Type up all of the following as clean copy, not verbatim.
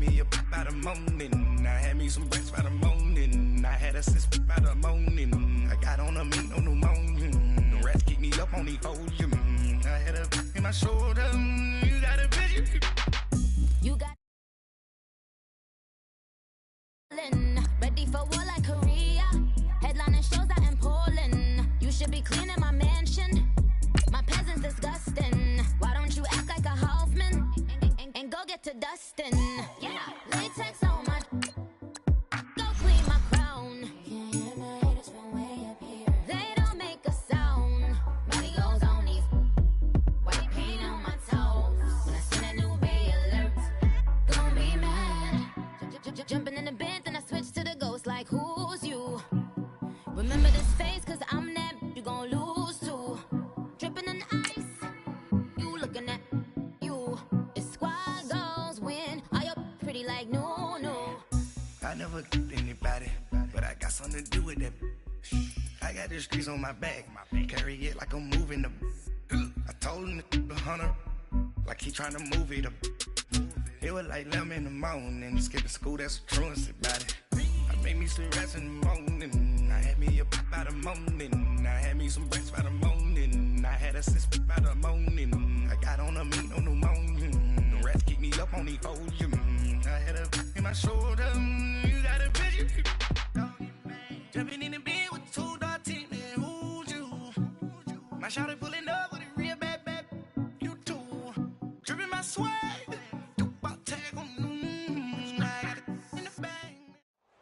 me up by the morning. I had me some breakfast by the morning. I had a sis by the morning. I got on a meat, no pneumonia. The rats keep me up on the podium. I had a in my shoulder. You got a vision. You got ready for war like Korea. Headlining shows out in Poland. You should be cleaning my mansion. My peasants disgusting. Why don't you act like a Hoffman and go get to dustin'? Yeah, latex on my. Go clean my crown. Can't hear my haters from way up here. They don't make a sound. Money goes on these white paint on my toes. When I send a new Bay alert, don't be mad. Jumping in the bed, then I switch to the ghost like who's you? Remember this face, cause I'm that you gon' lose to. Dripping in ice, you looking at you. It's squad goals win. Are you pretty like no? I never killed anybody, but I got something to do with that. I got the streets on my back, carry it like I'm moving the. I told him the hunter, like he trying to move it up. It was like 11 in the morning, skipping school, that's a truancy about it. I made me some rest in the morning. I had me up by the morning. I had me some breakfast by the morning. I had a sis by the morning. I got on a meat, no pneumonia. The rats keep me up on the podium. I had a in my shoulder. You got a vision. Jumping in the bed with 2 dark teeth, man, who's you? My shawty pulling up with a real bad, you too. Dripping my swag.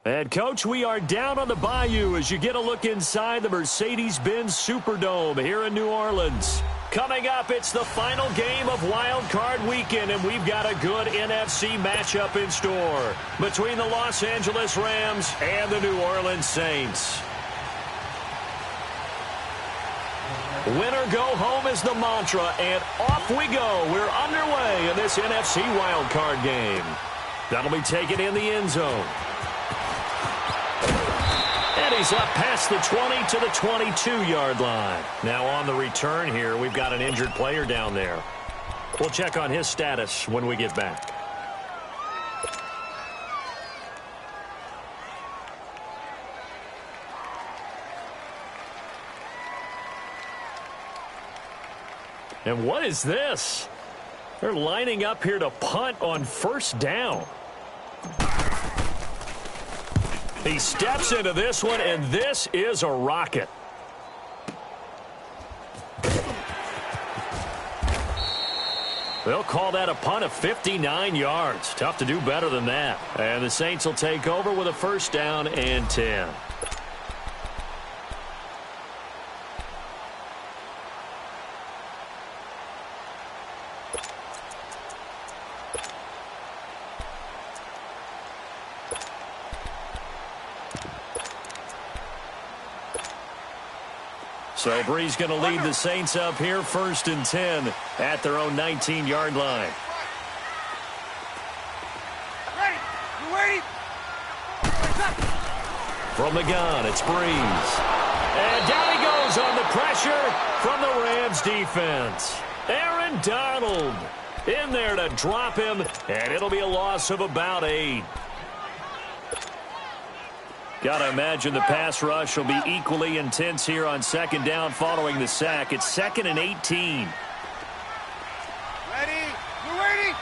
And, Coach, we are down on the Bayou as you get a look inside the Mercedes-Benz Superdome here in New Orleans. Coming up, it's the final game of Wild Card Weekend, and we've got a good NFC matchup in store between the Los Angeles Rams and the New Orleans Saints. Win or go home is the mantra, and off we go. We're underway in this NFC Wild Card game. That'll be taken in the end zone. And he's up past the 20 to the 22-yard line. Now on the return here, we've got an injured player down there. We'll check on his status when we get back. And what is this? They're lining up here to punt on first down. He steps into this one, and this is a rocket. They'll call that a punt of 59 yards. Tough to do better than that. And the Saints will take over with a first down and 10. So Bree's going to lead the Saints up here, 1st and 10 at their own 19-yard line. Ready. From the gun, it's Breeze. And down he goes on the pressure from the Rams defense. Aaron Donald in there to drop him, and it'll be a loss of about 8. Got to imagine the pass rush will be equally intense here on second down following the sack. It's 2nd and 18. Ready? You ready?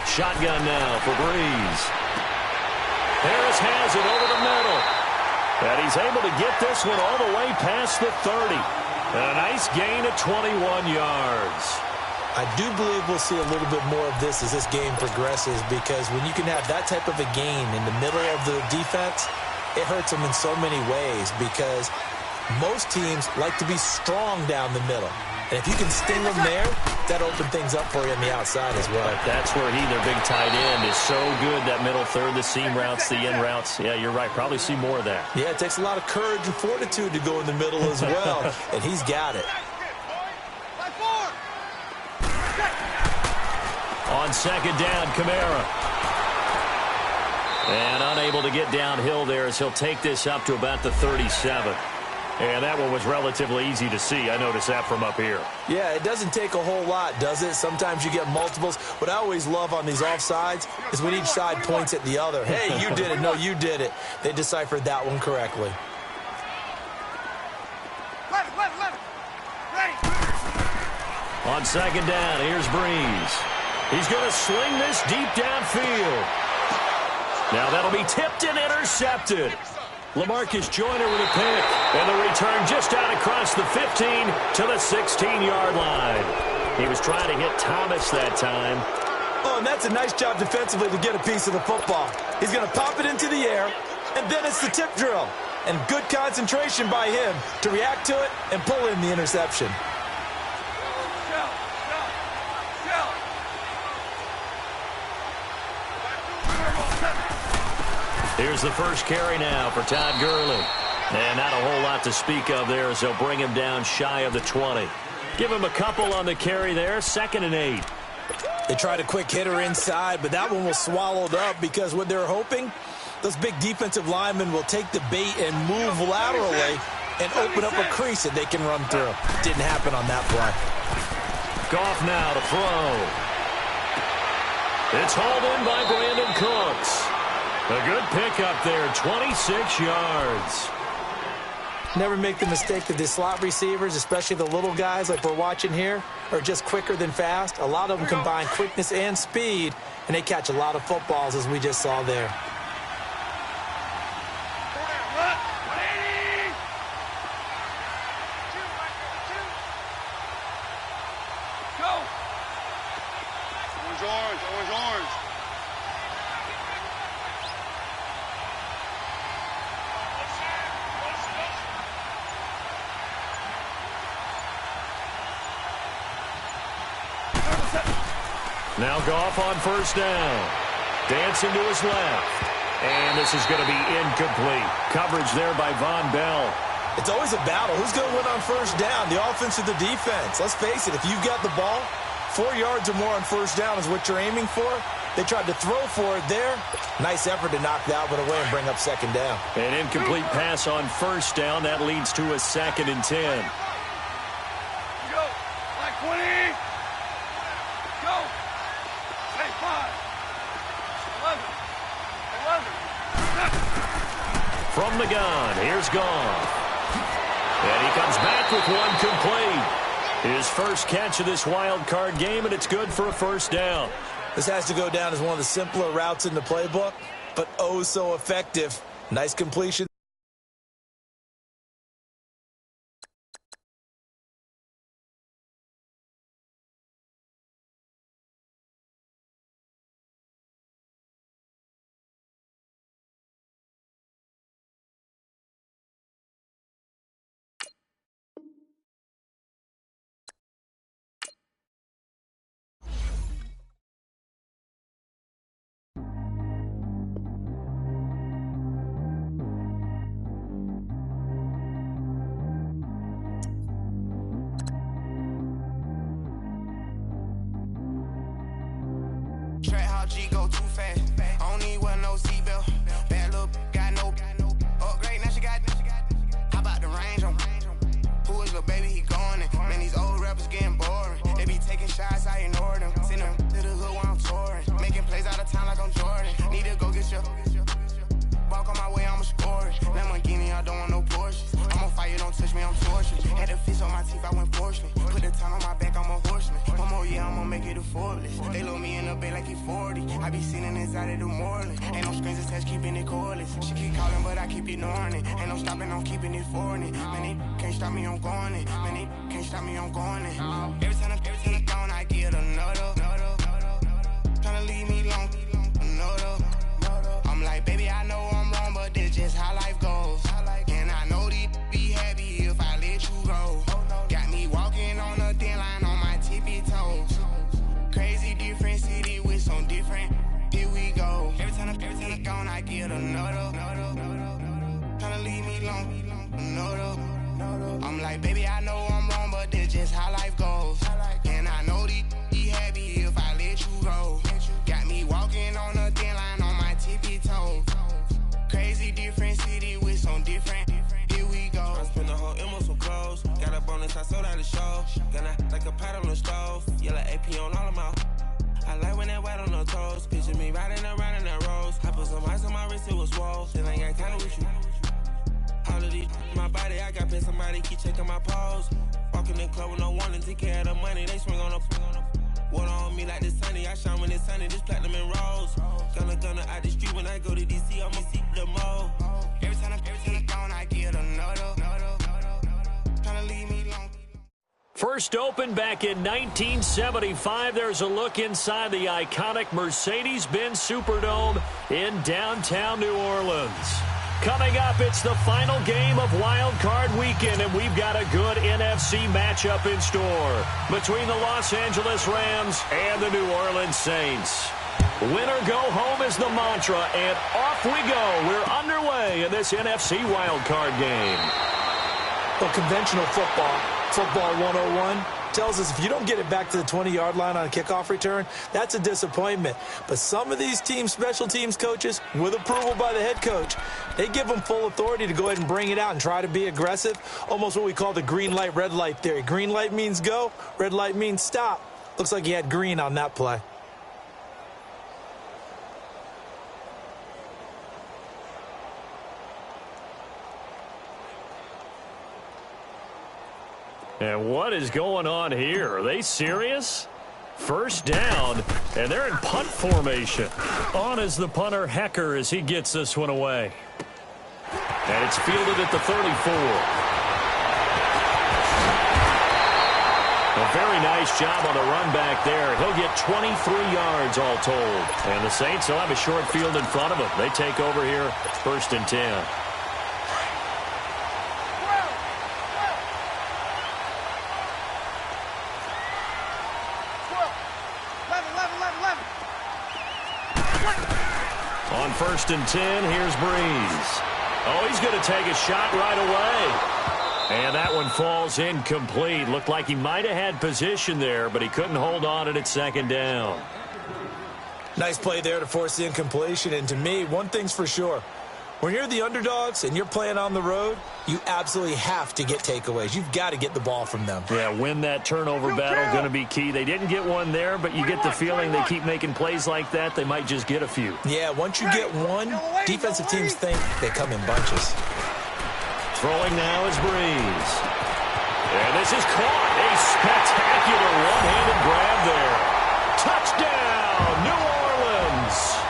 Shotgun now for Breeze. Harris has it over the middle. And he's able to get this one all the way past the 30. And a nice gain of 21 yards. I do believe we'll see a little bit more of this as this game progresses, because when you can have that type of a gain in the middle of the defense, it hurts them in so many ways, because most teams like to be strong down the middle. And if you can sting them there, that opens things up for you on the outside as well. But that's where their big tight end, is so good, that middle third, the seam routes, the in routes. Yeah, you're right. Probably see more of that. Yeah, it takes a lot of courage and fortitude to go in the middle as well, and he's got it. On second down, Kamara. And unable to get downhill there as he'll take this up to about the 37. And that one was relatively easy to see. I noticed that from up here. Yeah, it doesn't take a whole lot, does it? Sometimes you get multiples. What I always love on these offsides is when each side points at the other. Hey, you did it. No, you did it. They deciphered that one correctly. Left. Ready. On second down, here's Breeze. He's going to sling this deep downfield. Now that'll be tipped and intercepted. LaMarcus Joyner with a pick. And the return just out across the 15 to the 16-yard line. He was trying to hit Thomas that time. Oh, and that's a nice job defensively to get a piece of the football. He's going to pop it into the air, and then it's the tip drill. And good concentration by him to react to it and pull in the interception. Here's the first carry now for Todd Gurley. And not a whole lot to speak of there as they'll bring him down shy of the 20. Give him a couple on the carry there, 2nd and 8. They tried a quick hitter inside, but that one was swallowed up because what they're hoping, those big defensive linemen will take the bait and move laterally and open up a crease that they can run through. Didn't happen on that play. Goff now to throw. It's hauled in by Brandon Cooks. A good pickup there, 26 yards. Never make the mistake that the slot receivers, especially the little guys like we're watching here, are just quicker than fast. A lot of them combine quickness and speed, and they catch a lot of footballs, as we just saw there. Orange. Now Goff on first down. Dancing to his left. And this is going to be incomplete. Coverage there by Von Bell. It's always a battle. Who's going to win on first down, the offense or the defense? Let's face it, if you've got the ball, 4 yards or more on first down is what you're aiming for. They tried to throw for it there. Nice effort to knock that one away and bring up second down. An incomplete pass on first down. That leads to a 2nd and 10. Go. Like 20. Go. Say 5. 11. From the gun, here's Goff. And he comes back with one complete. His first catch of this wild card game, and it's good for a first down. This has to go down as one of the simpler routes in the playbook, but oh so effective. Nice completion. G go too fast. I don't need wear no seatbelt. Bad little got no upgrade. Now she got. How about the range on? Who is little baby? He going in. Man, these old rappers getting boring. They be taking shots, I ignore them. Send them to the hood while I'm touring. Making plays out of town like I'm Jordan. Need to go get your. Walk on my way, I'ma score it. Lamborghini, I don't want no Porsches. I'm on fire, don't touch me, I'm tortured. Had the fish on my teeth, I went fortunate. Put the time on my back, I'm a horseman. One more year, I'ma make it a Forbes. They load me in the bed like he 40. I be sitting inside of the Moreland. Ain't no strings attached, keeping it cordless. She keep calling, but I keep ignoring it. Ain't no stopping, I'm keeping it for it. Man, they can't stop me, I'm going it. Man, they can't stop me, I'm going it. Every time I'm gone, I get another. Tryna leave me long, another. I'm like, baby, I know I'm wrong, but this just how life goes. And I know these be happy if I let you go. Got me walking on a thin line on my tippy toes. Crazy different city with some different. Here we go. Every time I'm gone, I get another. Tryna leave me long, another. I'm like, baby, I know I'm wrong, but this just how life goes. And I know these be happy if I let you go. Got me walking on a thin line on my tippy toes. Crazy different city with some different. Here we go. I spend the whole about to show. Gonna like a pot on the stove. Yellow AP on all of my. I like when that white on the toes. Picture me riding around in that rose. I put some ice on my wrist, it was swole. Still ain't got time with you. All of these, my body, I got paid somebody, keep checking my pose. Walking in club with no warning, take care of the money, they swing on the. Water on me like the sunny, I shine when it's sunny, just platinum and rose. Gonna out the street when I go to DC, I'ma see the mo. Every time I'm gone, I get another. Tryna leave me long. First opened back in 1975. There's a look inside the iconic Mercedes-Benz Superdome in downtown New Orleans. Coming up, it's the final game of Wild Card Weekend, and we've got a good NFC matchup in store between the Los Angeles Rams and the New Orleans Saints. Win or go home is the mantra, and off we go. We're underway in this NFC Wild Card game. Well, conventional football 101, tells us if you don't get it back to the 20-yard line on a kickoff return, that's a disappointment. But some of these teams, special teams coaches, with approval by the head coach, they give them full authority to go ahead and bring it out and try to be aggressive, almost what we call the green light, red light theory. Green light means go, red light means stop. Looks like he had green on that play. And what is going on here? Are they serious? First down, and they're in punt formation. On is the punter, Hecker, as he gets this one away. And it's fielded at the 34. A very nice job on the run back there. He'll get 23 yards all told. And the Saints will have a short field in front of them. They take over here, 1st and 10. On 1st and 10, here's Breeze. Oh, he's going to take a shot right away. And that one falls incomplete. Looked like he might have had position there, but he couldn't hold on it at 2nd down. Nice play there to force the incompletion. And to me, one thing's for sure. When you're the underdogs and you're playing on the road, you absolutely have to get takeaways. You've got to get the ball from them. Yeah, win that turnover battle, going to be key. They didn't get one there, but you get the feeling they keep making plays like that, they might just get a few. Yeah, once you get one, defensive teams think they come in bunches. Throwing now is Breeze. And this is caught. A spectacular one-handed grab there. Touchdown, New Orleans.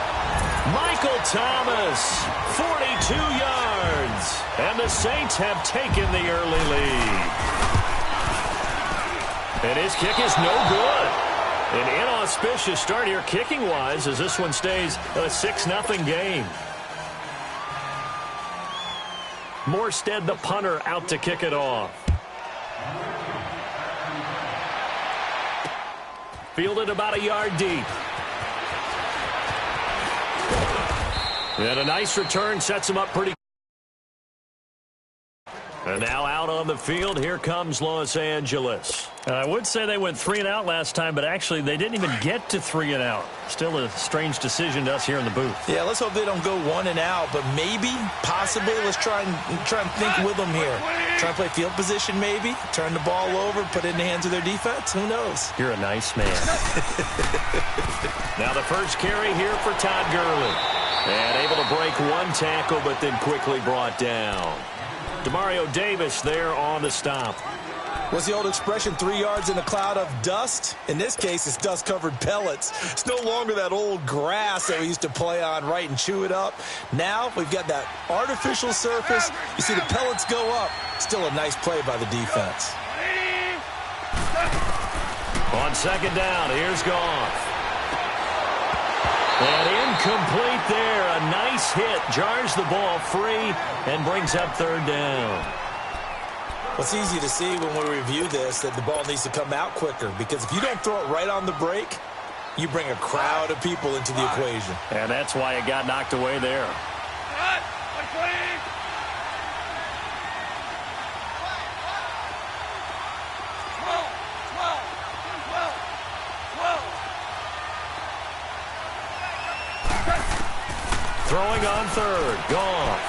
Michael Thomas, 42 yards. And the Saints have taken the early lead. And his kick is no good. An inauspicious start here kicking-wise as this one stays a 6-0 game. Morstead, the punter, out to kick it off. Fielded about a yard deep. And a nice return sets him up pretty. And now out on the field, here comes Los Angeles. I would say they went 3 and out last time, but actually they didn't even get to 3 and out. Still a strange decision to us here in the booth. Yeah, let's hope they don't go 1 and out, but maybe, possibly, let's try and think with them here. Try and play field position maybe, turn the ball over, put it in the hands of their defense. Who knows? You're a nice man. Now the first carry here for Todd Gurley. And able to break one tackle, but then quickly brought down. Demario Davis there on the stop. What's the old expression, 3 yards in a cloud of dust? In this case, it's dust-covered pellets. It's no longer that old grass that we used to play on, right, and chew it up. Now we've got that artificial surface. You see the pellets go up. Still a nice play by the defense. On 2nd down, here's Goff. And incomplete there. A nice hit. Jars the ball free and brings up 3rd down. Well, it's easy to see when we review this that the ball needs to come out quicker, because if you don't throw it right on the break, you bring a crowd of people into the equation. And that's why it got knocked away there. Throwing on 3rd. Goff.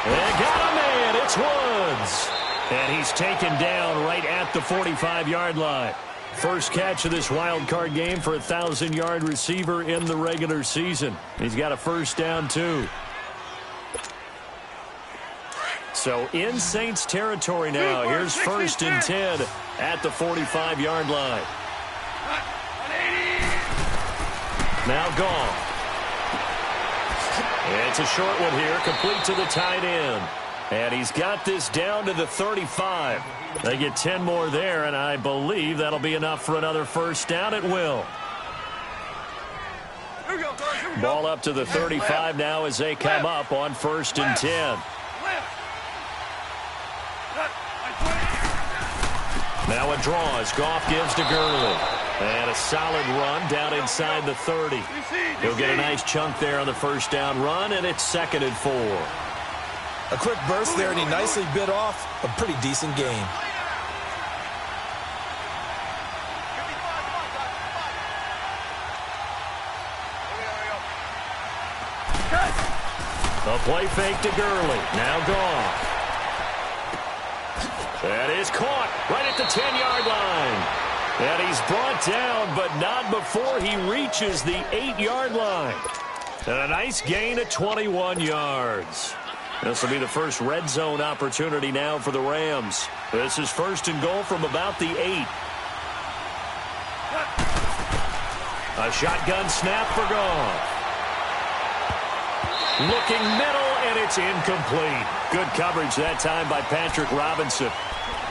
And got a man. It's Woods. And he's taken down right at the 45-yard line. First catch of this wild card game for a 1,000-yard receiver in the regular season. He's got a first down, too. So in Saints territory now. Here's 1st and 10 at the 45-yard line. Now gone. It's a short one here, complete to the tight end. And he's got this down to the 35. They get 10 more there, and I believe that'll be enough for another first down. It will. Ball up to the 35 now as they come up on 1st and 10. Now a draw as Goff gives to Gurley. And a solid run down inside the 30. He'll get a nice chunk there on the first down run, and it's 2nd and 4. A quick burst there, and he nicely bit off a pretty decent gain. A play fake to Gurley. Now gone. That is caught right at the 10-yard line. And he's brought down, but not before he reaches the 8-yard line. And a nice gain at 21 yards. This will be the first red zone opportunity now for the Rams. This is 1st and goal from about the 8. A shotgun snap for Goff. Looking middle, and it's incomplete. Good coverage that time by Patrick Robinson.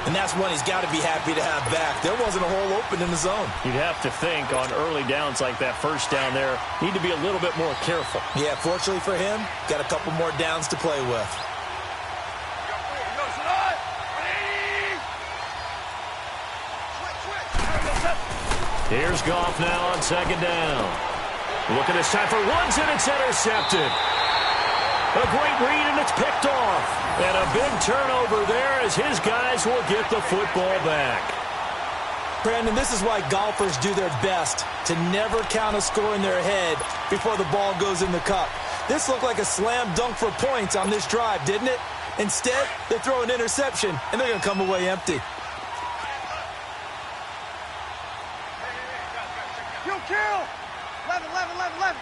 And that's one he's got to be happy to have back. There wasn't a hole open in the zone. You'd have to think on early downs like that first down there, need to be a little bit more careful. Yeah, fortunately for him, got a couple more downs to play with. Here's Goff now on 2nd down. Looking this time for runs, and it's intercepted. A great read, and it's picked off. And a big turnover there as his guys will get the football back. Brandon, this is why golfers do their best to never count a score in their head before the ball goes in the cup. This looked like a slam dunk for points on this drive, didn't it? Instead, they throw an interception, and they're going to come away empty. Kill! 11.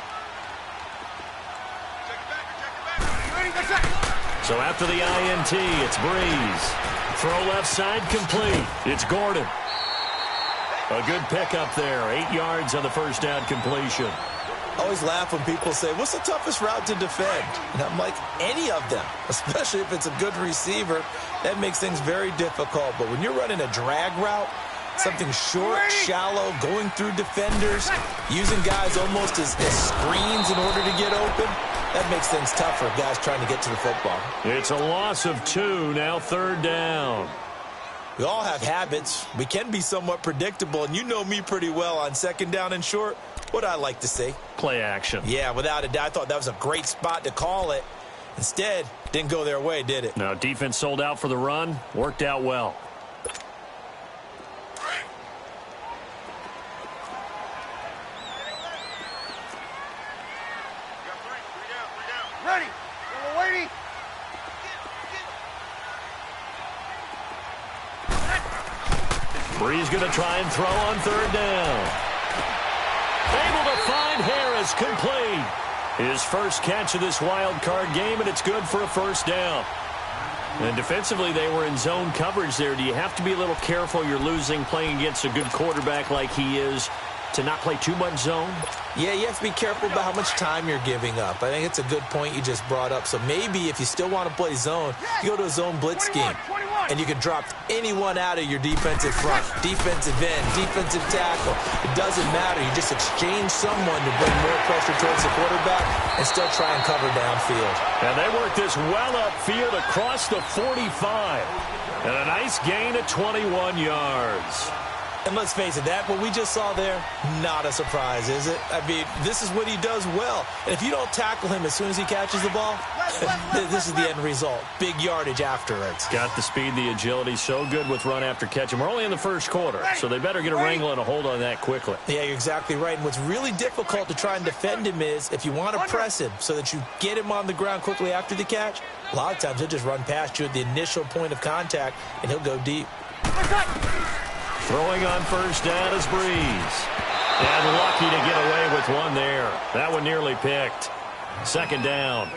So after the INT, it's Breeze. Throw left side complete. It's Gordon. A good pickup there. 8 yards on the first down completion. I always laugh when people say, what's the toughest route to defend? And I'm like, any of them, especially if it's a good receiver. That makes things very difficult. But when you're running a drag route, something short, shallow, going through defenders, using guys almost as screens in order to get open, that makes things tough for guys trying to get to the football. It's a loss of 2, now 3rd down. We all have habits. We can be somewhat predictable, and you know me pretty well on 2nd down and short. What I like to say? Play action. Yeah, without a doubt. I thought that was a great spot to call it. Instead, didn't go their way, did it? No, defense sold out for the run. Worked out well. Ready. We're waiting. Breeze going to try and throw on 3rd down. Able to find Harris, complete. His first catch of this wild card game, and it's good for a first down. And defensively, they were in zone coverage there. Do you have to be a little careful? You're losing playing against a good quarterback like he is to not play too much zone? Yeah, you have to be careful about how much time you're giving up. I think it's a good point you just brought up. So maybe if you still want to play zone, you go to a zone blitz scheme. And you can drop anyone out of your defensive front, defensive end, defensive tackle. It doesn't matter. You just exchange someone to bring more pressure towards the quarterback and still try and cover downfield. And they work this well upfield across the 45. And a nice gain of 21 yards. And let's face it, what we just saw there, not a surprise, is it? I mean, this is what he does well. And if you don't tackle him as soon as he catches the ball, this is the end result. Big yardage afterwards. Got the speed, the agility, so good with run after catch. And we're only in the first quarter, so they better get a wrangle and a hold on that quickly. Yeah, you're exactly right. And what's really difficult to try and defend him is if you want to press him so that you get him on the ground quickly after the catch, a lot of times he'll just run past you at the initial point of contact, and he'll go deep. Throwing on first down is Breeze. And lucky to get away with one there. That one nearly picked. Second down.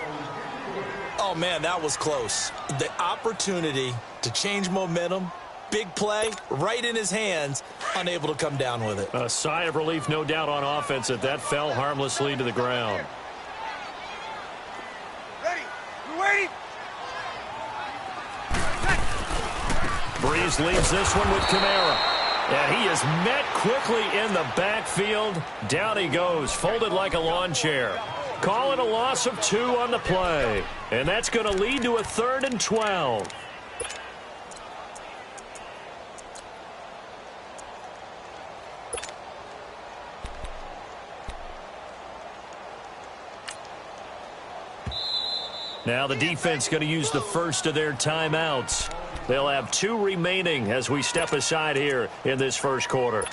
Oh, man, that was close. The opportunity to change momentum, big play, right in his hands, unable to come down with it. A sigh of relief, no doubt, on offense that fell harmlessly to the ground. Ready. You ready? Breeze leads this one with Kamara. And he is met quickly in the backfield. Down he goes, folded like a lawn chair. Call it a loss of 2 on the play. And that's going to lead to a 3rd and 12. Now the defense going to use the first of their timeouts. They'll have 2 remaining as we step aside here in this first quarter.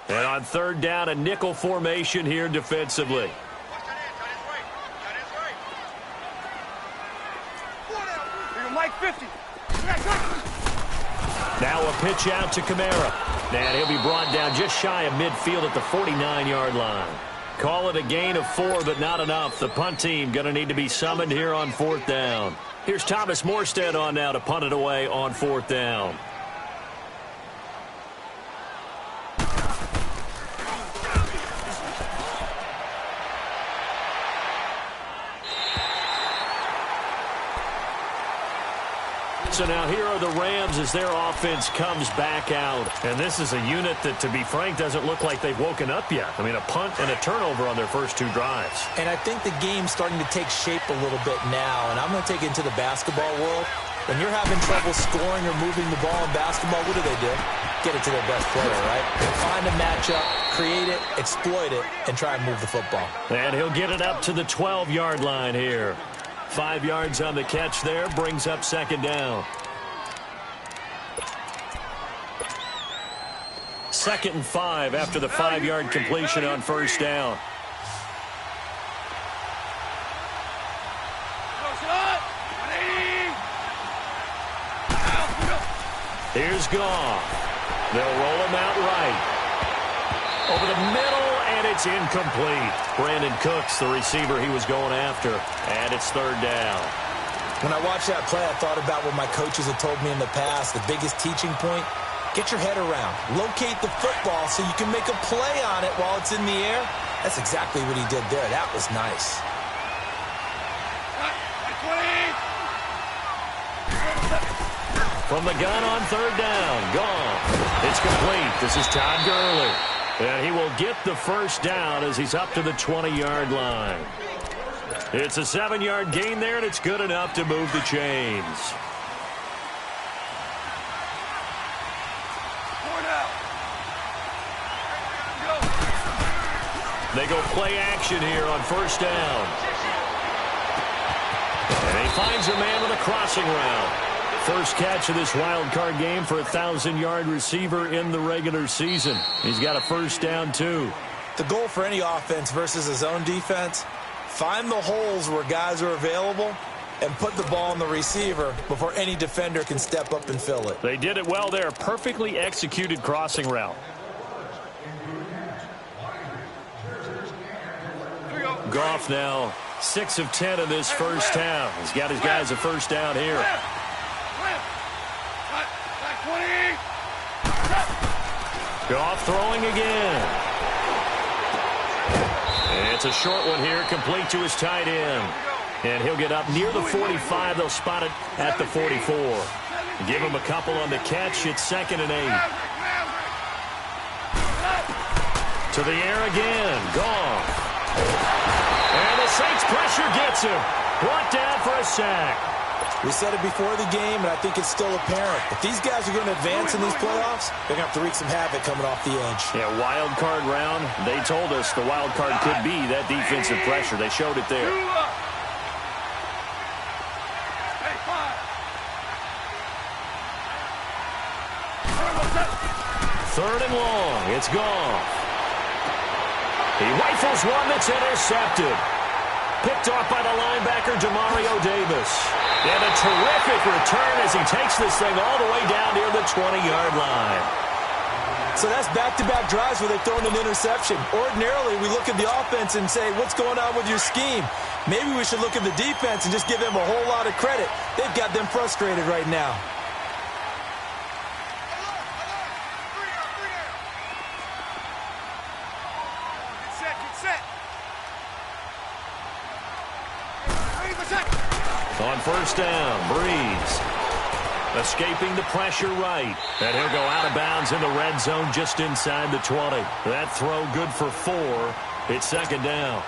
And on 3rd down, a nickel formation here defensively. Mike 50. Now a pitch out to Kamara. And he'll be brought down just shy of midfield at the 49-yard line. Call it a gain of 4, but not enough. The punt team going to need to be summoned here on 4th down. Here's Thomas Morstead on now to punt it away on 4th down. So now here are the Rams as their offense comes back out. And this is a unit that, to be frank, doesn't look like they've woken up yet. I mean, a punt and a turnover on their first 2 drives. And I think the game's starting to take shape a little bit now. And I'm going to take it into the basketball world. When you're having trouble scoring or moving the ball in basketball, what do? Get it to their best player, right? Find a matchup, create it, exploit it, and try and move the football. And he'll get it up to the 12-yard line here. 5 yards on the catch there, brings up 2nd down. 2nd and 5 after the 5-yard completion on first down. Here's Goff. They'll roll him out right. Over the middle, and it's incomplete. Brandon Cooks, the receiver he was going after. And it's 3rd down. When I watched that play, I thought about what my coaches had told me in the past. The biggest teaching point, get your head around. Locate the football so you can make a play on it while it's in the air. That's exactly what he did there. That was nice. From the gun on 3rd down. Gone. It's complete. This is Todd Gurley. And he will get the first down as he's up to the 20-yard line. It's a 7-yard gain there, and it's good enough to move the chains. They go play action here on first down. And he finds a man with a crossing route. First catch of this wild card game for a 1,000-yard receiver in the regular season. He's got a first down, too. The goal for any offense versus his own defense, find the holes where guys are available and put the ball on the receiver before any defender can step up and fill it. They did it well there. Perfectly executed crossing route. Goff now 6 of 10 in this first half. He's got his guys a first down here. Goff throwing again. And it's a short one here, complete to his tight end. And he'll get up near the 45. They'll spot it at the 44. Give him a couple on the catch. It's 2nd and 8. To the air again. Goff. And the Saints pressure gets him. Brought down for a sack. We said it before the game, and I think it's still apparent. If these guys are going to advance in these playoffs, they're going to have to wreak some havoc coming off the edge. Yeah, wild card round. They told us the wild card could be that defensive pressure. They showed it there. Third and long. It's gone. He rifles one that's intercepted. Picked off by the linebacker, Demario Davis. And a terrific return as he takes this thing all the way down near the 20-yard line. So that's back-to-back drives where they've thrown an interception. Ordinarily, we look at the offense and say, what's going on with your scheme? Maybe we should look at the defense and just give them a whole lot of credit. They've got them frustrated right now. On first down, Breeze. Escaping the pressure right. And he'll go out of bounds in the red zone just inside the 20. That throw good for 4. It's second down.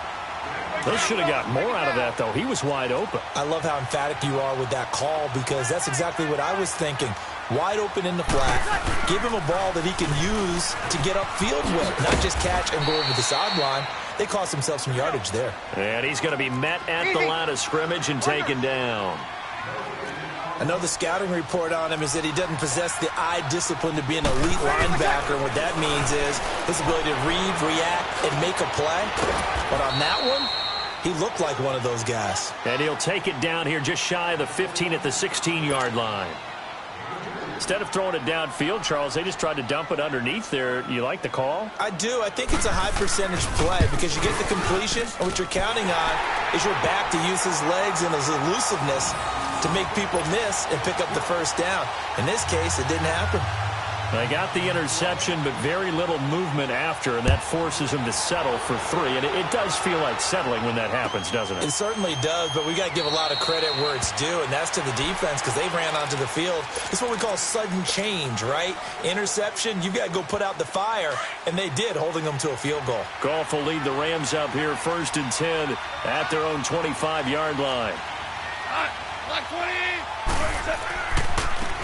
They should have got more out of that, though. He was wide open. I love how emphatic you are with that call because that's exactly what I was thinking. Wide open in the flat. Give him a ball that he can use to get upfield with, not just catch and go over the sideline. They cost themselves some yardage there. And he's going to be met at the line of scrimmage and taken down. I know the scouting report on him is that he doesn't possess the eye discipline to be an elite linebacker. What that means is his ability to read, react, and make a play. But on that one, he looked like one of those guys. And he'll take it down here just shy of the 15 at the 16-yard line. Instead of throwing it downfield, Charles, they just tried to dump it underneath there. You like the call? I do. I think it's a high-percentage play because you get the completion, and what you're counting on is your back to use his legs and his elusiveness to make people miss and pick up the first down. In this case, it didn't happen. They got the interception, but very little movement after, and that forces him to settle for 3. And it does feel like settling when that happens, doesn't it? It certainly does, but we got to give a lot of credit where it's due, and that's to the defense because they ran onto the field. It's what we call sudden change, right? Interception, you've got to go put out the fire, and they did, holding them to a field goal. Goff will lead the Rams up here 1st and 10 at their own 25-yard line. Like 20.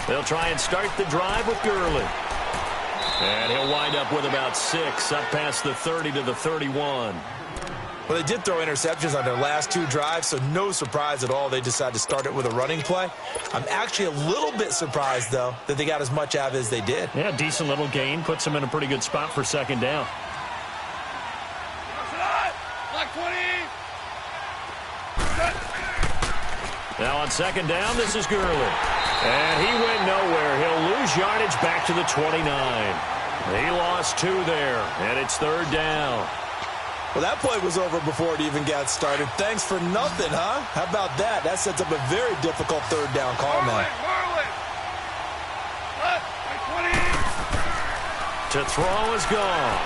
They'll try and start the drive with Gurley. And he'll wind up with about 6, up past the 30 to the 31. Well, they did throw interceptions on their last 2 drives, so no surprise at all they decided to start it with a running play. I'm actually a little bit surprised, though, that they got as much out of it as they did. Yeah, decent little gain. Puts them in a pretty good spot for second down. Like 20. Now on second down, this is Gurley. And he went nowhere. He'll lose yardage back to the 29. He lost 2 there, and it's 3rd down. Well, that play was over before it even got started. Thanks for nothing, huh? How about that? That sets up a very difficult 3rd down call now. To throw is gone.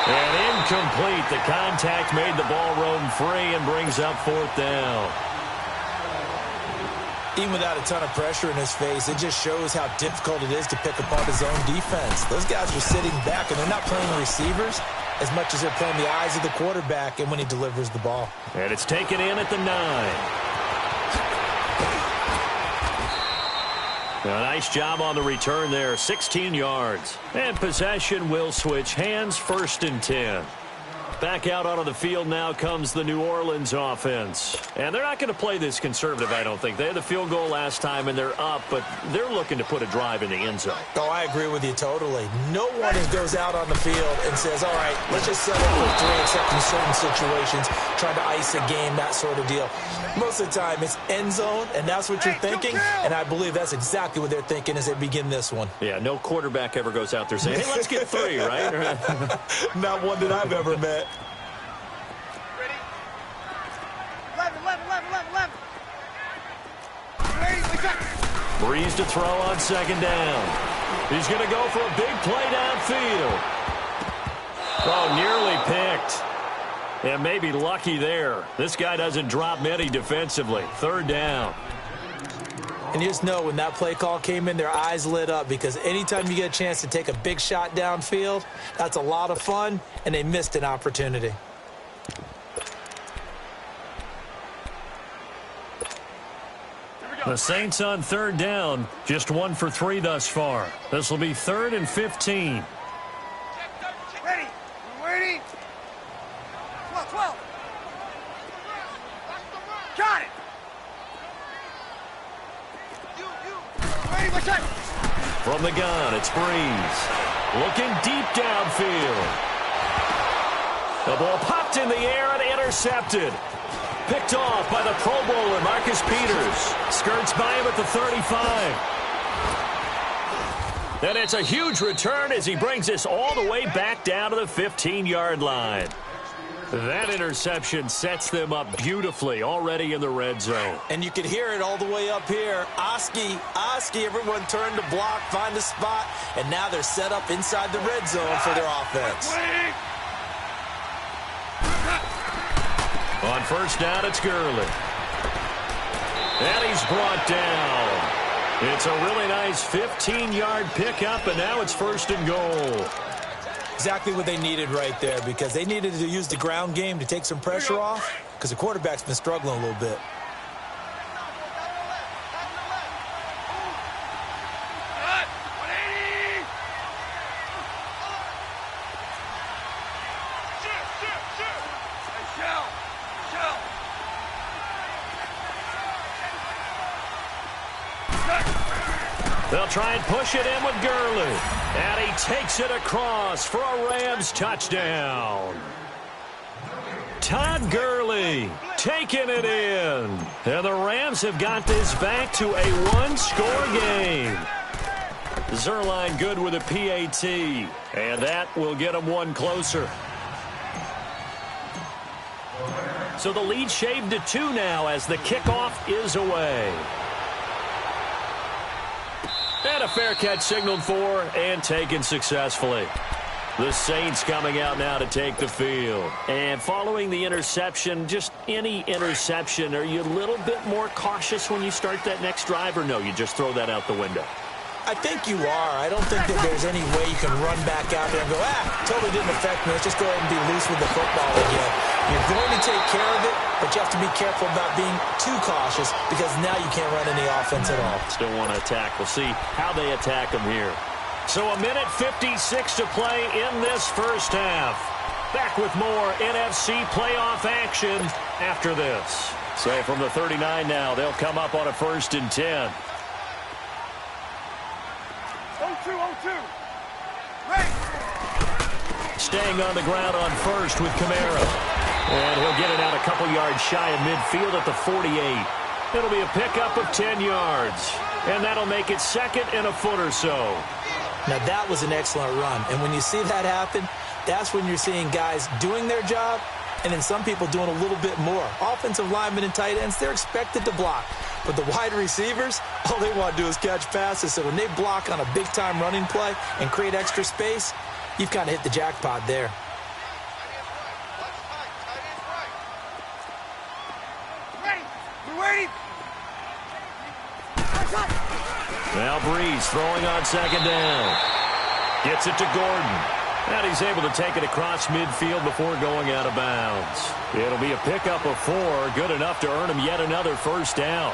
And incomplete. The contact made the ball roam free and brings up 4th down. Even without a ton of pressure in his face, it just shows how difficult it is to pick apart his own defense. Those guys are sitting back, and they're not playing receivers as much as they're playing the eyes of the quarterback and when he delivers the ball. And it's taken in at the 9. A nice job on the return there, 16 yards. And possession will switch hands, 1st and 10. Back out onto the field now comes the New Orleans offense. And they're not going to play this conservative, I don't think. They had the field goal last time, and they're up, but they're looking to put a drive in the end zone. Oh, I agree with you totally. No one goes out on the field and says, all right, let's just settle for 3, except in certain situations, trying to ice a game, that sort of deal. Most of the time, it's end zone, and that's what you're thinking, and I believe that's exactly what they're thinking as they begin this one. Yeah, no quarterback ever goes out there saying, hey, let's get 3, right? Not one that I've ever met. Ready? 11. Breeze to throw on second down. He's going to go for a big play downfield. Oh, nearly picked. Yeah, maybe lucky there. This guy doesn't drop many defensively. 3rd down. And you just know when that play call came in, their eyes lit up, because anytime you get a chance to take a big shot downfield, that's a lot of fun, and they missed an opportunity. The Saints on third down, just 1 for 3 thus far. This will be 3rd and 15. Ready. We're waiting. 12. Got it. Ready, what's that? From the gun, it's Breeze. Looking deep downfield. The ball popped in the air and intercepted. Picked off by the Pro Bowler, Marcus Peters. Skirts by him at the 35. And it's a huge return as he brings us all the way back down to the 15-yard line. That interception sets them up beautifully already in the red zone. And you can hear it all the way up here. Oski, everyone turned to block, find a spot, and now they're set up inside the red zone for their offense. On first down, it's Gurley. And he's brought down. It's a really nice 15-yard pickup, and now it's 1st and goal. Exactly what they needed right there, because they needed to use the ground game to take some pressure off, because the quarterback's been struggling a little bit. They'll try and push it in with Gurley. And he takes it across for a Rams touchdown. Todd Gurley taking it in. And the Rams have got this back to a one-score game. Zerline good with a PAT. And that will get them one closer. So the lead shaved to 2 now as the kickoff is away. And a fair catch signaled for and taken successfully. The Saints coming out now to take the field. And following the interception, just any interception, are you a little bit more cautious when you start that next drive, or no, you just throw that out the window? I think you are. I don't think that there's any way you can run back out there and go, totally didn't affect me. Let's just go ahead and be loose with the football again. You're going to take care of it, but you have to be careful about being too cautious, because now you can't run any offense at all. Still want to attack. We'll see how they attack them here. So a minute 56 to play in this first half. Back with more NFC playoff action after this. So from the 39 now, they'll come up on a 1st and 10. 0-2. Right. Staying on the ground on first with Kamara. And he'll get it out a couple yards shy of midfield at the 48. It'll be a pickup of 10 yards. And that'll make it 2nd and a foot or so. Now, that was an excellent run. And when you see that happen, that's when you're seeing guys doing their job, and then some people doing a little bit more. Offensive linemen and tight ends, they're expected to block. But the wide receivers, all they want to do is catch passes. So when they block on a big-time running play and create extra space, you've kind of hit the jackpot there. Now Breeze throwing on 2nd down. Gets it to Gordon. And he's able to take it across midfield before going out of bounds. It'll be a pickup of 4. Good enough to earn him yet another 1st down.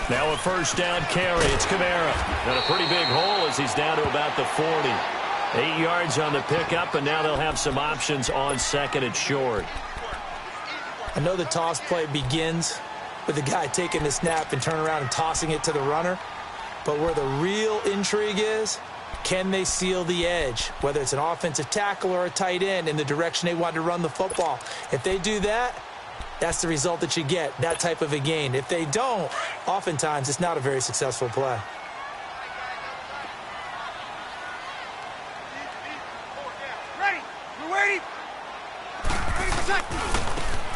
Now a 1st down carry. It's Kamara. And a pretty big hole as he's down to about the 40. 8 yards on the pickup, and now they'll have some options on 2nd and short. I know the toss play begins with the guy taking the snap and turn around and tossing it to the runner. But where the real intrigue is, can they seal the edge, whether it's an offensive tackle or a tight end, in the direction they want to run the football? If they do that, that's the result that you get, that type of a gain. If they don't, oftentimes it's not a very successful play.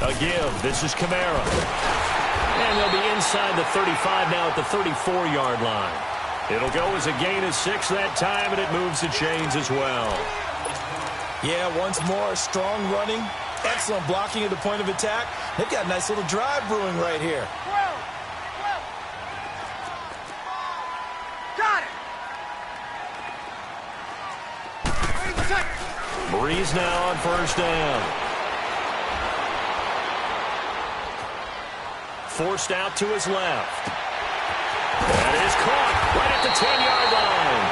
A give. This is Kamara. And they'll be inside the 35 now at the 34-yard line. It'll go as a gain of 6 that time, and it moves the chains as well. Yeah, once more, strong running, excellent blocking at the point of attack. They've got a nice little drive brewing right here. Got it! Breeze now on first down. Forced out to his left. That is caught right at the 10-yard line.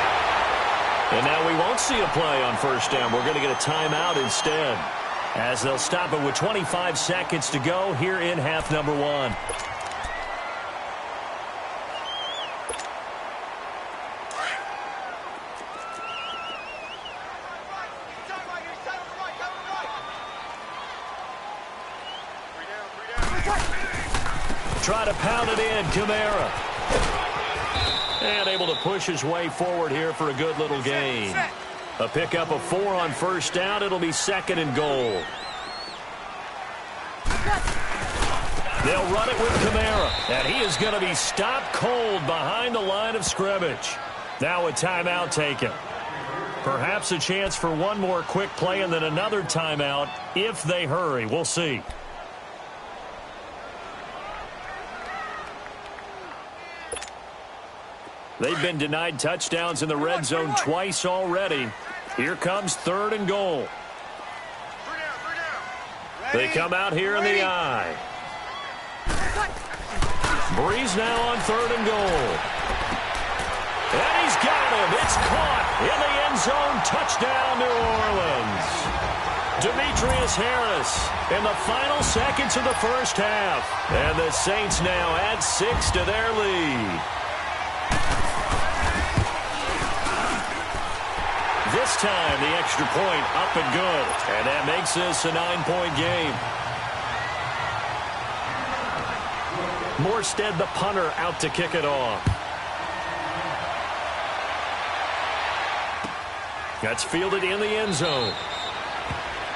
And now we won't see a play on first down. We're going to get a timeout instead, as they'll stop it with 25 seconds to go here in half number 1. Try to pound it in, Kamara. And able to push his way forward here for a good little gain. A pickup of 4 on first down. It'll be 2nd and goal. They'll run it with Kamara. And he is going to be stopped cold behind the line of scrimmage. Now a timeout taken. Perhaps a chance for one more quick play and then another timeout if they hurry. We'll see. They've been denied touchdowns in the red zone twice already. Here comes 3rd and goal. They come out here in the eye. Breeze now on 3rd and goal. And he's got him. It's caught in the end zone. Touchdown, New Orleans. Demetrius Harris in the final seconds of the first half. And the Saints now add 6 to their lead. This time, the extra point up and good. And that makes this a 9-point game. Morstead, the punter, out to kick it off. That's fielded in the end zone.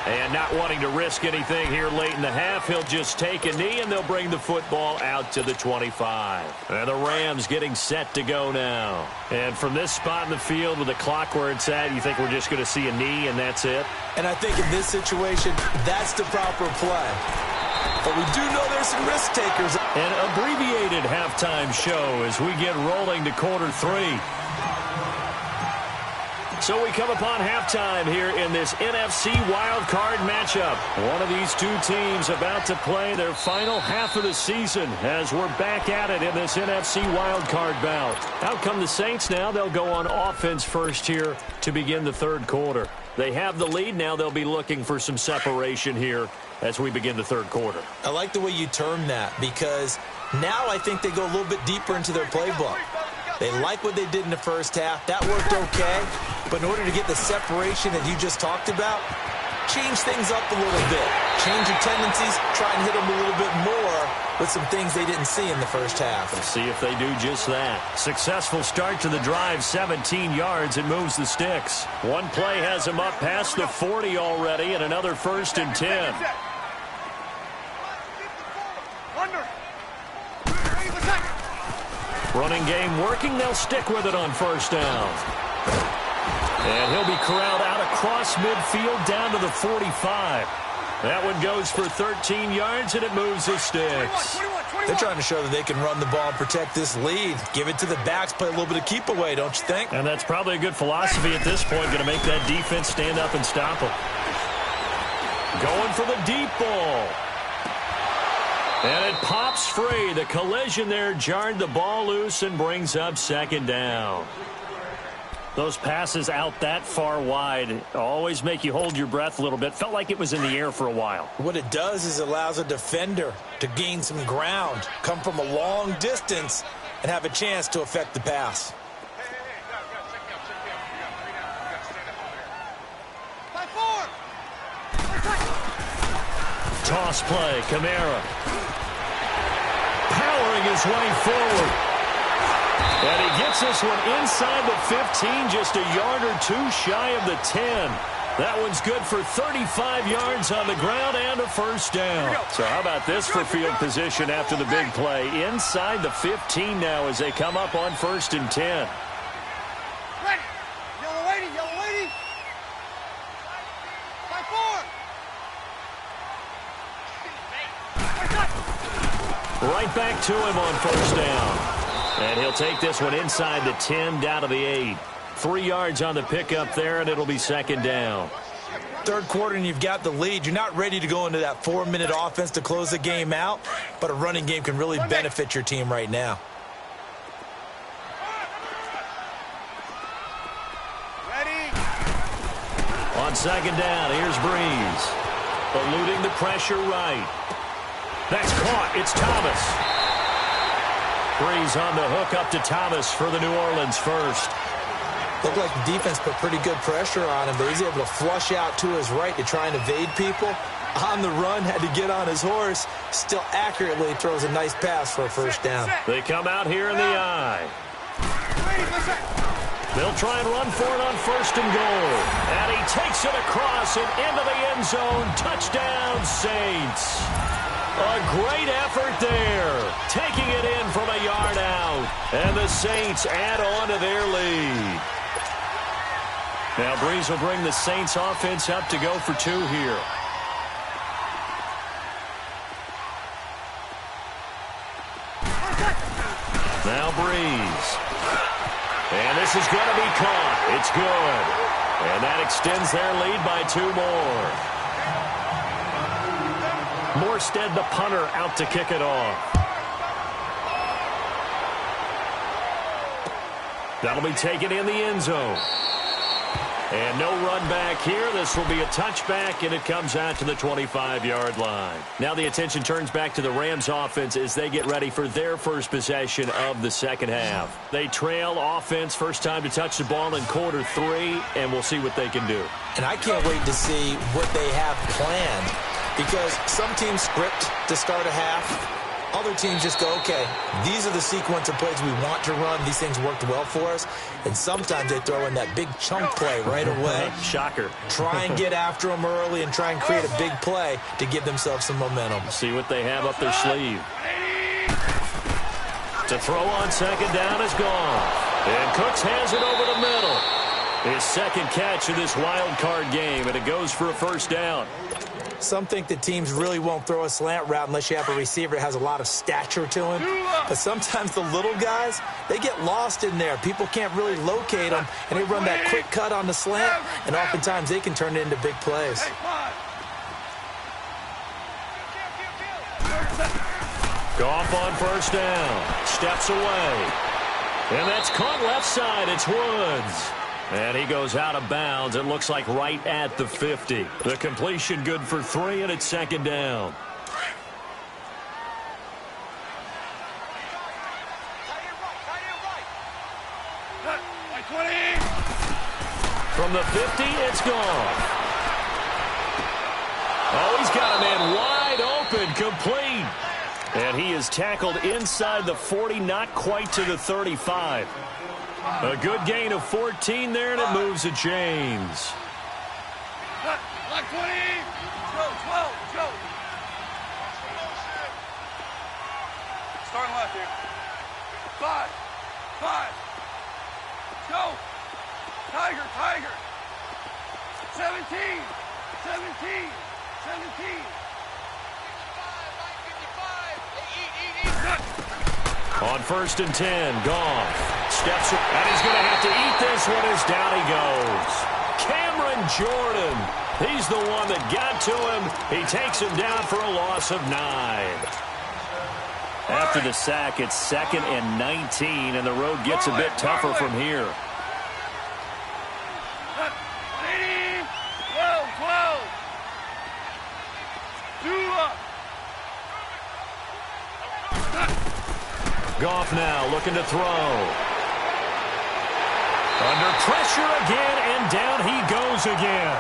And not wanting to risk anything here late in the half, he'll just take a knee, and they'll bring the football out to the 25. And the Rams getting set to go now. And from this spot in the field with the clock where it's at, you think we're just going to see a knee and that's it? And I think in this situation, that's the proper play. But we do know there's some risk takers. An abbreviated halftime show as we get rolling to quarter 3. So we come upon halftime here in this NFC wildcard matchup. One of these two teams about to play their final half of the season as we're back at it in this NFC wildcard bout. Out come the Saints now. They'll go on offense first here to begin the 3rd quarter. They have the lead now. They'll be looking for some separation here as we begin the 3rd quarter. I like the way you term that because now I think they go a little bit deeper into their playbook. They like what they did in the first half. That worked okay. But in order to get the separation that you just talked about, change things up a little bit. Change your tendencies. Try and hit them a little bit more with some things they didn't see in the first half. We'll see if they do just that. Successful start to the drive, 17 yards. It moves the sticks. One play has them up past the 40 already, and another 1st and 10. Running game working. They'll stick with it on first down. And he'll be corralled out across midfield down to the 45. That one goes for 13 yards, and it moves the sticks. They're trying to show that they can run the ball and protect this lead. Give it to the backs, play a little bit of keep away, don't you think? And that's probably a good philosophy at this point, going to make that defense stand up and stop them. Going for the deep ball. And it pops free. The collision there jarred the ball loose and brings up 2nd down. Those passes out that far wide always make you hold your breath a little bit. Felt like it was in the air for a while. What it does is it allows a defender to gain some ground, come from a long distance, and have a chance to affect the pass. Toss play, Kamara. Powering his way forward. And he gets this one inside the 15, just a yard or two shy of the 10. That one's good for 35 yards on the ground and a 1st down. So how about this for field position after the big play? Inside the 15 now as they come up on 1st and 10. Right back to him on first down. And he'll take this one inside the 10, down to the 8. 3 yards on the pickup there, and it'll be second down. Third quarter, and you've got the lead. You're not ready to go into that 4-minute offense to close the game out, but a running game can really benefit your team right now. Ready? On second down, here's Breeze. Eluding the pressure right. That's caught. It's Thomas. Breeze on the hook up to Thomas for the New Orleans first. Looked like the defense put pretty good pressure on him, but he's able to flush out to his right to try and evade people. On the run, had to get on his horse. Still accurately throws a nice pass for a first down. They come out here in the eye. They'll try and run for it on first and goal. And he takes it across and into the end zone. Touchdown, Saints. A great effort there. Taking it in from a yard out. And the Saints add on to their lead. Now Breeze will bring the Saints offense up to go for 2 here. Now Breeze. And this is going to be caught. It's good. And that extends their lead by 2 more. Morstead, the punter, out to kick it off. That'll be taken in the end zone. And no run back here. This will be a touchback, and it comes out to the 25-yard line. Now the attention turns back to the Rams offense as they get ready for their first possession of the second half. They trail offense, first time to touch the ball in quarter 3, and we'll see what they can do. And I can't wait to see what they have planned, because some teams script to start a half. Other teams just go, okay, these are the sequence of plays we want to run. These things worked well for us. And sometimes they throw in that big chunk play right away. Shocker. Try and get after them early and try and create a big play to give themselves some momentum. See what they have up their sleeve. To throw on second down is gone. And Cooks has it over the middle. His second catch of this wild card game, and it goes for a first down. Some think that teams really won't throw a slant route unless you have a receiver that has a lot of stature to him. But sometimes the little guys, they get lost in there. People can't really locate them, and they run that quick cut on the slant, and oftentimes they can turn it into big plays. Goff on first down. Steps away. And that's caught left side. It's Woods. And he goes out of bounds. It looks like right at the 50. The completion good for 3, and it's second down. From the 50, it's gone. Oh, he's got a man wide open, complete. And he is tackled inside the 40, not quite to the 35. A good gain of 14 there, and it moves the chains. Like 20. Go, 12, go. Starting left here. 5. Go. Tiger. 17. On first and 10, Goff steps up, and he's going to have to eat this one as down he goes. Cameron Jordan, he's the one that got to him. He takes him down for a loss of 9. After the sack, it's 2nd and 19, and the road gets a bit tougher from here. 12. Goff now looking to throw. Under pressure again, and down he goes again.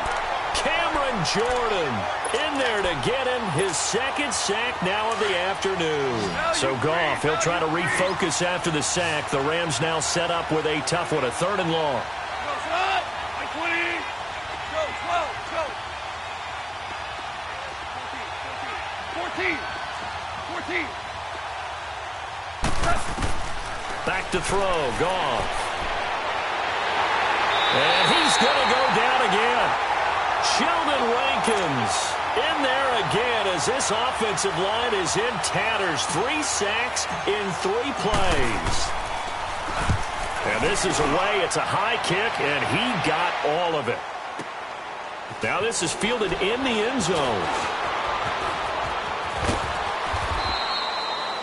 Cameron Jordan in there to get him his 2nd sack now of the afternoon. So Goff, he'll try to refocus after the sack. The Rams now set up with a tough one, a 3rd and long. 14. Back to throw, Goff. And he's going to go down again. Sheldon Rankins in there again because this offensive line is in tatters. 3 sacks in 3 plays. And this is away. It's a high kick, and he got all of it. Now this is fielded in the end zone.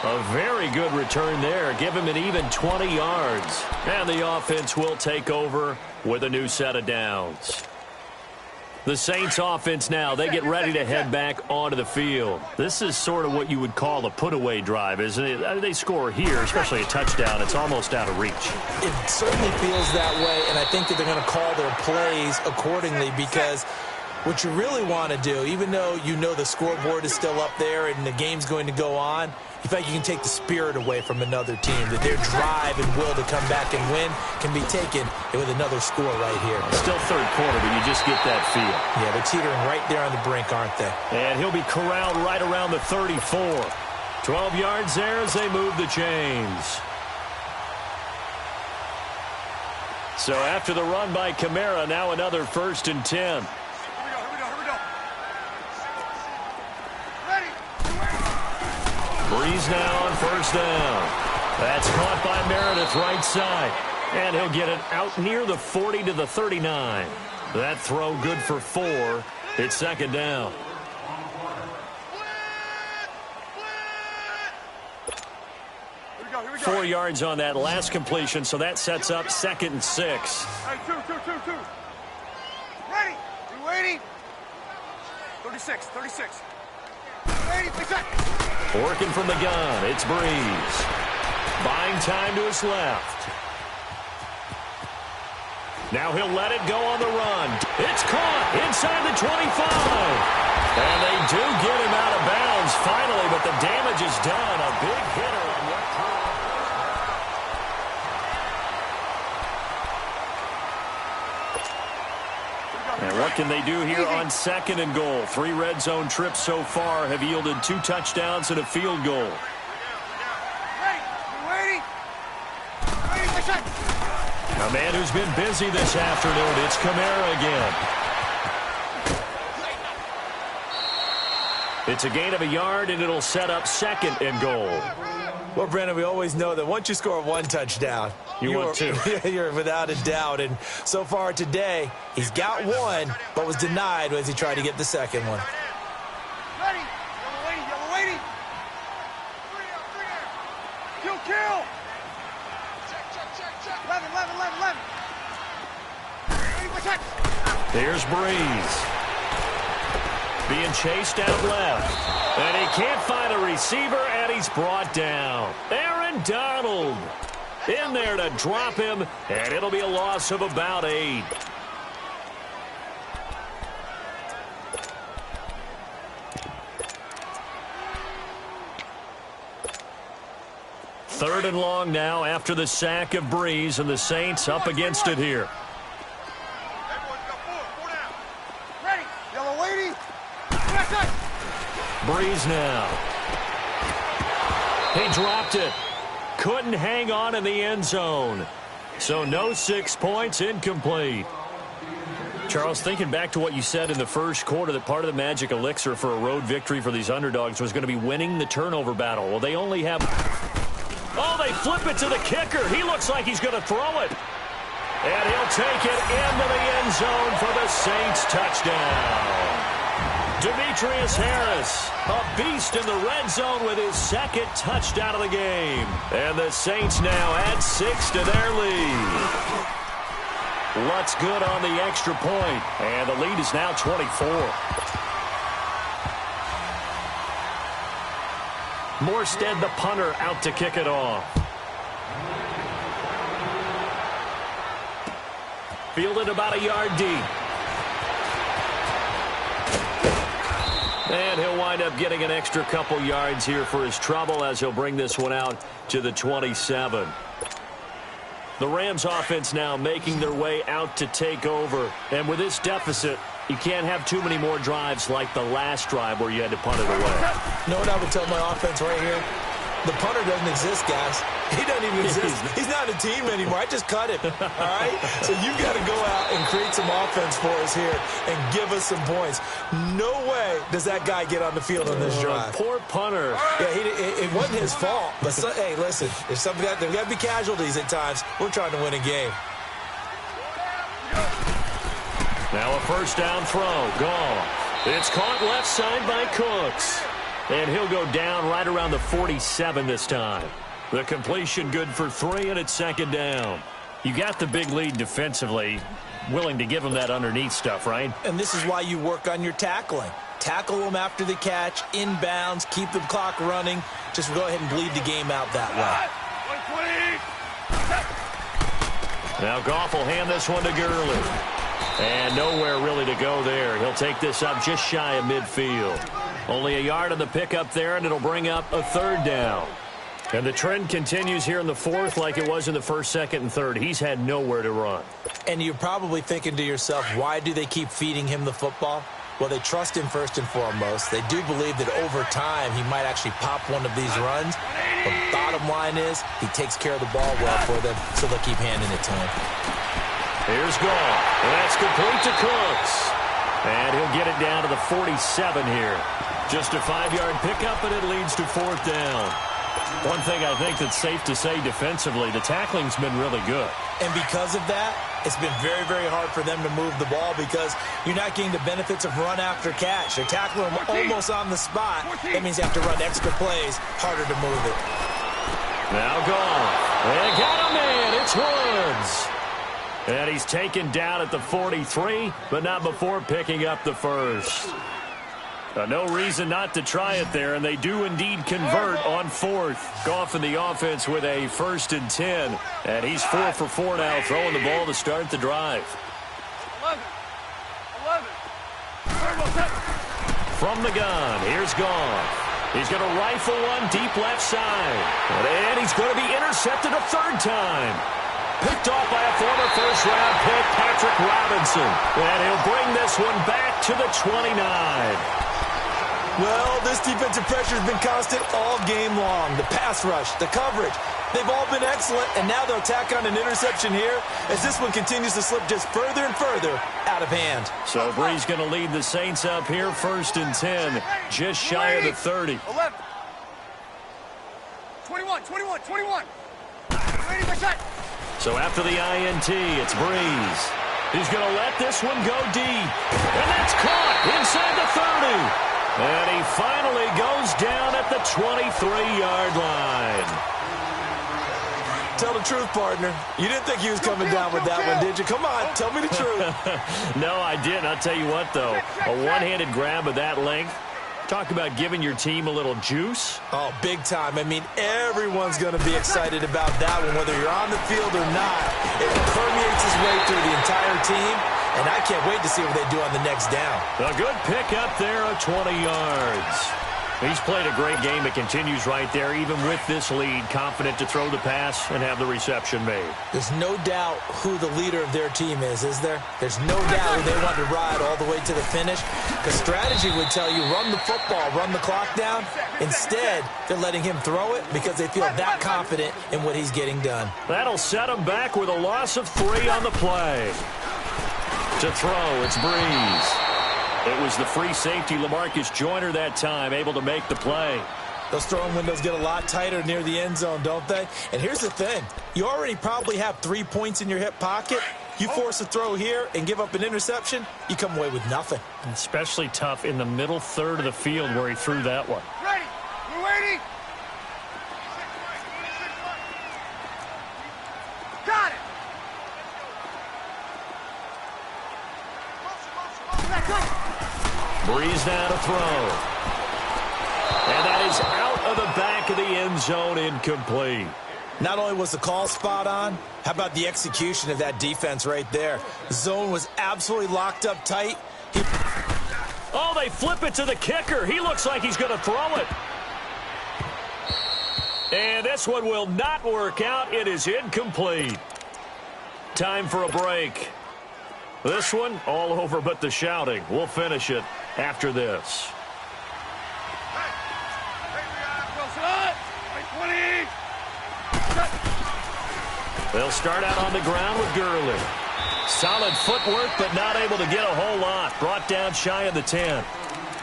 A very good return there. Give him an even 20 yards. And the offense will take over with a new set of downs. The Saints offense now, they get ready to head back onto the field. This is sort of what you would call a put-away drive, isn't it? They score here, especially a touchdown. It's almost out of reach. It certainly feels that way, and I think that they're going to call their plays accordingly because what you really want to do, even though you know the scoreboard is still up there and the game's going to go on, in fact, you can take the spirit away from another team, that their drive and will to come back and win can be taken with another score right here. Still third quarter, but you just get that feel. Yeah, they're teetering right there on the brink, aren't they? And he'll be corralled right around the 34. 12 yards there as they move the chains. So after the run by Kamara, now another 1st and 10. Breeze now on 1st down. That's caught by Meredith right side. And he'll get it out near the 40 to the 39. That throw good for 4. It's 2nd down. Here we go. 4 yards on that last completion, so that sets up 2nd and 6. Hey, two. Ready? You waiting? 36. Working from the gun, it's Breeze. Buying time to his left. Now he'll let it go on the run. It's caught inside the 25. And they do get him out of bounds finally, but the damage is done. A big hitter on what time. And what can they do here on 2nd and goal? 3 red zone trips so far have yielded 2 touchdowns and a field goal. A man who's been busy this afternoon. It's Kamara again. It's a gain of a yard, and it'll set up 2nd and goal. Well, Brandon, we always know that once you score 1 touchdown, you want 2. You're without a doubt. And so far today, he's got 1, but was denied as he tried to get the 2nd one. Ready? Yellow waiting. Kill. Check. 11. Here's Breeze. Being chased out left. And he can't find a receiver, and he's brought down. Aaron Donald in there to drop him, and it'll be a loss of about 8. Third and long now after the sack of Breeze, and the Saints up against it here. Ready? Yellow waiting. Breeze now. He dropped it. Couldn't hang on in the end zone. So no 6 points, incomplete. Charles, thinking back to what you said in the first quarter, that part of the magic elixir for a road victory for these underdogs was going to be winning the turnover battle. Well, they only have... Oh, they flip it to the kicker. He looks like he's going to throw it. And he'll take it into the end zone for the Saints touchdown. Demetrius Harris, a beast in the red zone with his 2nd touchdown of the game. And the Saints now add 6 to their lead. Lutz good on the extra point, and the lead is now 24. Morstead, the punter, out to kick it off. Fielded about a yard deep. And he'll wind up getting an extra couple yards here for his trouble as he'll bring this one out to the 27. The Rams offense now making their way out to take over. And with this deficit, you can't have too many more drives like the last drive where you had to punt it away. You know what I would tell my offense right here? The punter doesn't exist, guys. He doesn't even exist. He's not a team anymore. I just cut him, all right? So you've got to go out and create some offense for us here and give us some points. No way does that guy get on the field on this drive. Poor punter. Yeah, it wasn't his fault. But, hey, listen, there's got to be casualties at times. We're trying to win a game. Now a first down throw. Gone. It's caught left side by Cooks. And he'll go down right around the 47 this time. The completion good for 3, and it's second down. You got the big lead defensively. Willing to give him that underneath stuff, right? And this is why you work on your tackling. Tackle them after the catch, inbounds, keep the clock running. Just go ahead and bleed the game out that way. Now Goff will hand this one to Gurley. And nowhere really to go there. He'll take this up just shy of midfield. Only a yard on the pickup there, and it'll bring up a third down. And the trend continues here in the fourth like it was in the first, second, and third. He's had nowhere to run. And you're probably thinking to yourself, why do they keep feeding him the football? Well, they trust him first and foremost. They do believe that over time he might actually pop one of these runs. The bottom line is he takes care of the ball well for them, so they'll keep handing it to him. Here's Goff. And that's complete to Cooks. And he'll get it down to the 47 here. Just a 5-yard pickup, and it leads to fourth down. One thing I think that's safe to say defensively, the tackling's been really good. And because of that, it's been very, very hard for them to move the ball because you're not getting the benefits of run after catch. They're tackling them almost on the spot. That means you have to run extra plays, harder to move it. Now Goff. They got a man. It's Woods. And he's taken down at the 43, but not before picking up the first. No reason not to try it there, and they do indeed convert on fourth. Goff in the offense with a 1st and 10, and he's 4 for 4 now, throwing the ball to start the drive. 11. From the gun, here's Goff. He's going to rifle one deep left side, and he's going to be intercepted a third time. Picked off by a former first-round pick, Patrick Robinson. And he'll bring this one back to the 29. Well, this defensive pressure has been constant all game long. The pass rush, the coverage, they've all been excellent, and now they'll tack on an interception here as this one continues to slip just further and further out of hand. So Bree's going to lead the Saints up here, 1st and 10, just shy of the 30. 11. 21. 80%. So after the INT, it's Breeze. He's going to let this one go deep. And that's caught inside the 30. And he finally goes down at the 23-yard line. Tell the truth, partner. You didn't think he was coming down with that one, did you? Come on, tell me the truth. No, I didn't. I'll tell you what, though. A one-handed grab of that length. Talk about giving your team a little juice. Oh, big time. I mean, everyone's going to be excited about that one, whether you're on the field or not. It permeates its way through the entire team, and I can't wait to see what they do on the next down. A good pick up there of 20 yards. He's played a great game. It continues right there, even with this lead, confident to throw the pass and have the reception made. There's no doubt who the leader of their team is there? There's no doubt who they want to ride all the way to the finish. Because strategy would tell you, run the football, run the clock down. Instead, they're letting him throw it because they feel that confident in what he's getting done. That'll set him back with a loss of 3 on the play. To throw, it's Breeze. It was the free safety, LaMarcus Joyner, that time, able to make the play. Those throwing windows get a lot tighter near the end zone, don't they? And here's the thing. You already probably have 3 points in your hip pocket. You force a throw here and give up an interception, you come away with nothing. Especially tough in the middle third of the field where he threw that one. Ready. We're waiting. Got it. Breeze now to throw. And that is out of the back of the end zone, incomplete. Not only was the call spot on, how about the execution of that defense right there? The zone was absolutely locked up tight. Oh, they flip it to the kicker. He looks like he's going to throw it. And this one will not work out. It is incomplete. Time for a break. This one, all over but the shouting. We'll finish it after this. They'll start out on the ground with Gurley. Solid footwork, but not able to get a whole lot. Brought down shy of the 10.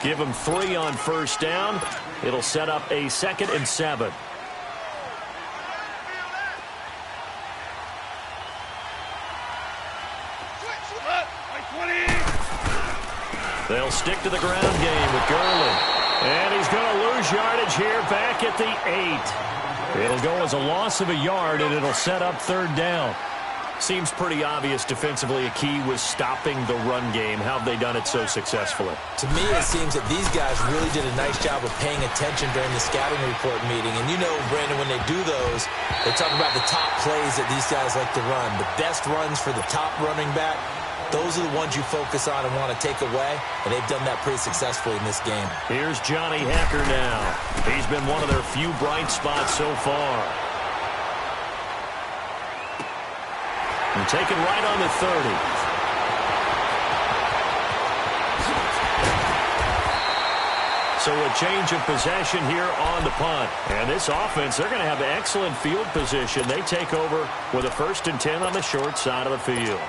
Give him 3 on first down. It'll set up a 2nd and 7. They'll stick to the ground game with Gurley. And he's going to lose yardage here back at the 8. It'll go as a loss of a yard, and it'll set up 3rd down. Seems pretty obvious defensively a key was stopping the run game. How have they done it so successfully? To me, it seems that these guys really did a nice job of paying attention during the scouting report meeting. And you know, Brandon, when they do those, they talk about the top plays that these guys like to run. The best runs for the top running back. Those are the ones you focus on and want to take away, and they've done that pretty successfully in this game. Here's Johnny Hacker now. He's been one of their few bright spots so far. And taken right on the 30. So a change of possession here on the punt. And this offense, they're going to have excellent field position. They take over with a 1st and 10 on the short side of the field.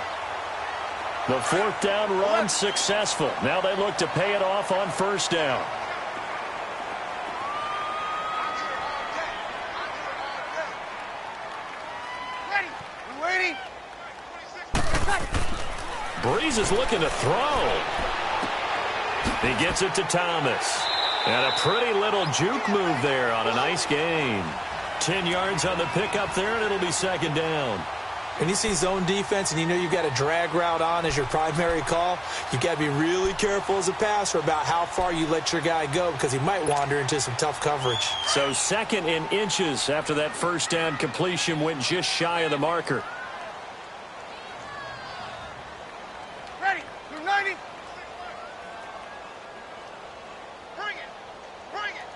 The 4th down run successful. Now they look to pay it off on 1st down. Ready? Breeze is looking to throw. He gets it to Thomas. And a pretty little juke move there on a nice gain. 10 yards on the pickup there, and it'll be 2nd down. When you see zone defense and you know you've got a drag route on as your primary call, you've got to be really careful as a passer about how far you let your guy go because he might wander into some tough coverage. So 2nd in inches after that 1st down completion went just shy of the marker. Ready? 90. Bring it. Bring it.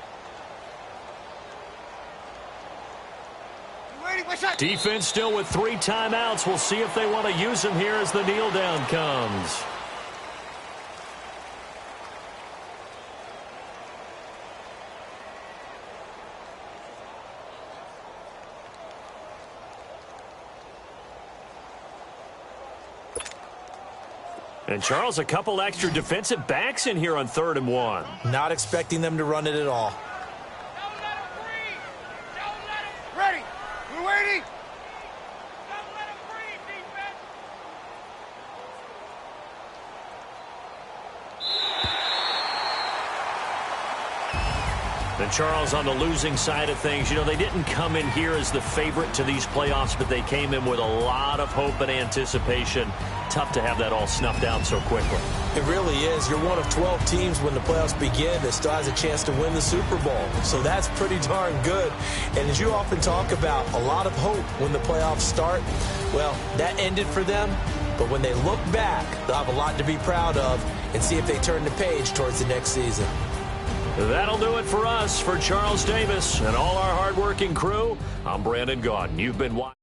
You waiting? What's that? Defense still with 3 timeouts. We'll see if they want to use them here as the kneel down comes. And, Charles, a couple extra defensive backs in here on 3rd and 1. Not expecting them to run it at all. Don't let him breathe. Don't let him. Ready? We're waiting. Don't let him breathe, defense. And, Charles, on the losing side of things, you know, they didn't come in here as the favorite to these playoffs, but they came in with a lot of hope and anticipation. Tough to have that all snuffed out so quickly. It really is. You're one of 12 teams when the playoffs begin that still has a chance to win the Super Bowl. So that's pretty darn good. And as you often talk about, a lot of hope when the playoffs start. Well, that ended for them. But when they look back, they'll have a lot to be proud of and see if they turn the page towards the next season. That'll do it for us. For Charles Davis and all our hardworking crew, I'm Brandon Gaudin. You've been watching.